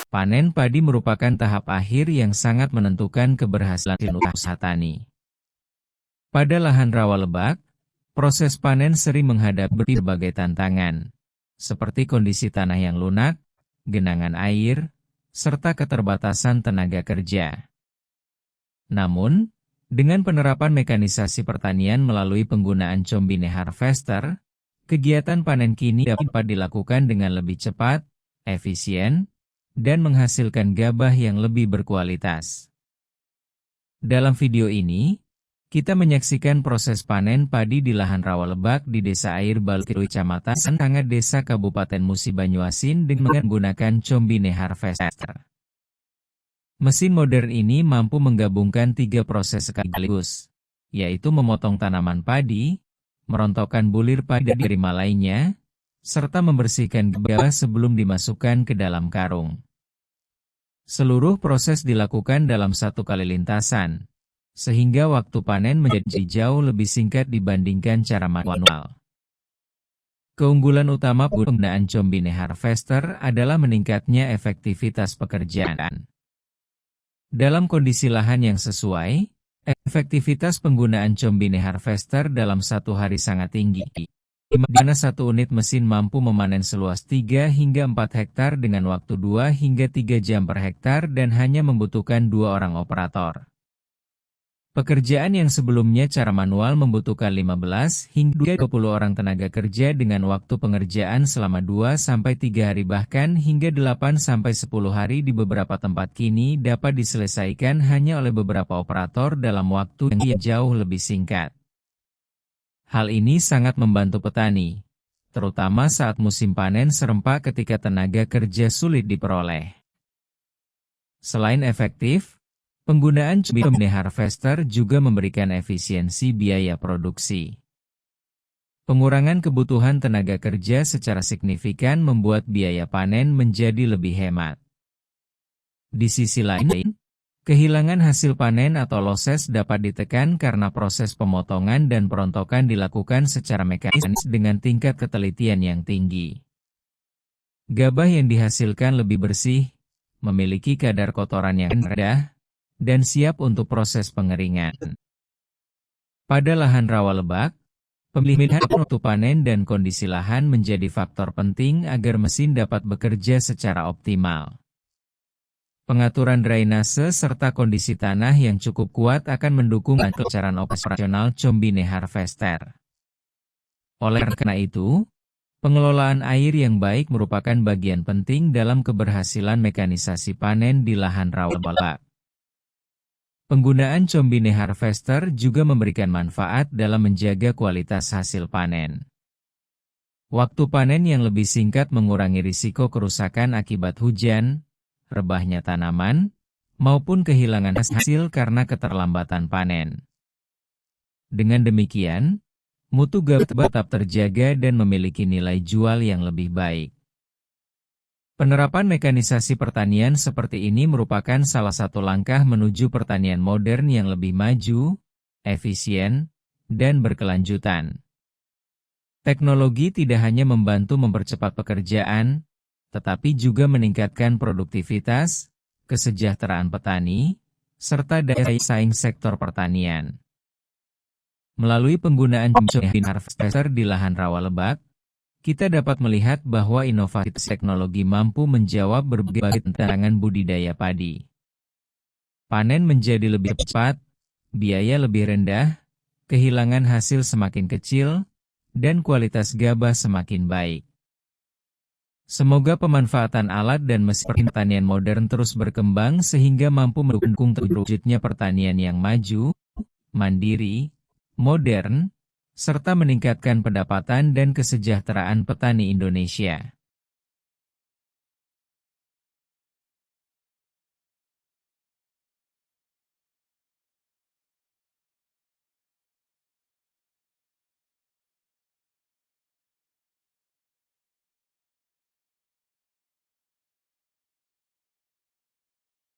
Panen padi merupakan tahap akhir yang sangat menentukan keberhasilan usaha tani. Pada lahan rawa lebak, proses panen sering menghadapi berbagai tantangan, seperti kondisi tanah yang lunak, genangan air, serta keterbatasan tenaga kerja. Namun, dengan penerapan mekanisasi pertanian melalui penggunaan combine harvester, kegiatan panen kini dapat dilakukan dengan lebih cepat, efisien, dan menghasilkan gabah yang lebih berkualitas. Dalam video ini, kita menyaksikan proses panen padi di lahan rawa lebak di Desa Air Balkiro, Kecamatan Sangat Desa Kabupaten Musi Banyuasin dengan menggunakan combine harvester. Mesin modern ini mampu menggabungkan 3 proses sekaligus, yaitu memotong tanaman padi, merontokkan bulir padi dari lainnya, serta membersihkan gabah sebelum dimasukkan ke dalam karung. Seluruh proses dilakukan dalam satu kali lintasan, sehingga waktu panen menjadi jauh lebih singkat dibandingkan cara manual. Keunggulan utama penggunaan combine harvester adalah meningkatnya efektivitas pekerjaan. Dalam kondisi lahan yang sesuai, efektivitas penggunaan combine harvester dalam satu hari sangat tinggi, di mana satu unit mesin mampu memanen seluas 3 hingga 4 hektar dengan waktu 2 hingga 3 jam per hektar dan hanya membutuhkan 2 orang operator. Pekerjaan yang sebelumnya cara manual membutuhkan 15 hingga 20 orang tenaga kerja dengan waktu pengerjaan selama 2-3 hari bahkan hingga 8-10 hari di beberapa tempat kini dapat diselesaikan hanya oleh beberapa operator dalam waktu yang jauh lebih singkat. Hal ini sangat membantu petani, terutama saat musim panen serempak ketika tenaga kerja sulit diperoleh. Selain efektif, penggunaan combine harvester juga memberikan efisiensi biaya produksi. Pengurangan kebutuhan tenaga kerja secara signifikan membuat biaya panen menjadi lebih hemat. Di sisi lain, kehilangan hasil panen atau loses dapat ditekan karena proses pemotongan dan perontokan dilakukan secara mekanis dengan tingkat ketelitian yang tinggi. Gabah yang dihasilkan lebih bersih, memiliki kadar kotoran yang rendah, dan siap untuk proses pengeringan. Pada lahan rawa lebak, pemilihan waktu panen dan kondisi lahan menjadi faktor penting agar mesin dapat bekerja secara optimal. Pengaturan drainase serta kondisi tanah yang cukup kuat akan mendukung kelancaran operasional combine harvester. Oleh karena itu, pengelolaan air yang baik merupakan bagian penting dalam keberhasilan mekanisasi panen di lahan rawa lebak. Penggunaan combine harvester juga memberikan manfaat dalam menjaga kualitas hasil panen. Waktu panen yang lebih singkat mengurangi risiko kerusakan akibat hujan, rebahnya tanaman, maupun kehilangan hasil karena keterlambatan panen. Dengan demikian, mutu gabah tetap terjaga dan memiliki nilai jual yang lebih baik. Penerapan mekanisasi pertanian seperti ini merupakan salah satu langkah menuju pertanian modern yang lebih maju, efisien, dan berkelanjutan. Teknologi tidak hanya membantu mempercepat pekerjaan, tetapi juga meningkatkan produktivitas, kesejahteraan petani, serta daya saing sektor pertanian. Melalui penggunaan combine harvester di lahan rawa lebak, kita dapat melihat bahwa inovasi teknologi mampu menjawab berbagai tantangan budidaya padi. Panen menjadi lebih cepat, biaya lebih rendah, kehilangan hasil semakin kecil, dan kualitas gabah semakin baik. Semoga pemanfaatan alat dan mesin pertanian modern terus berkembang sehingga mampu mendukung terwujudnya pertanian yang maju, mandiri, modern, serta meningkatkan pendapatan dan kesejahteraan petani Indonesia.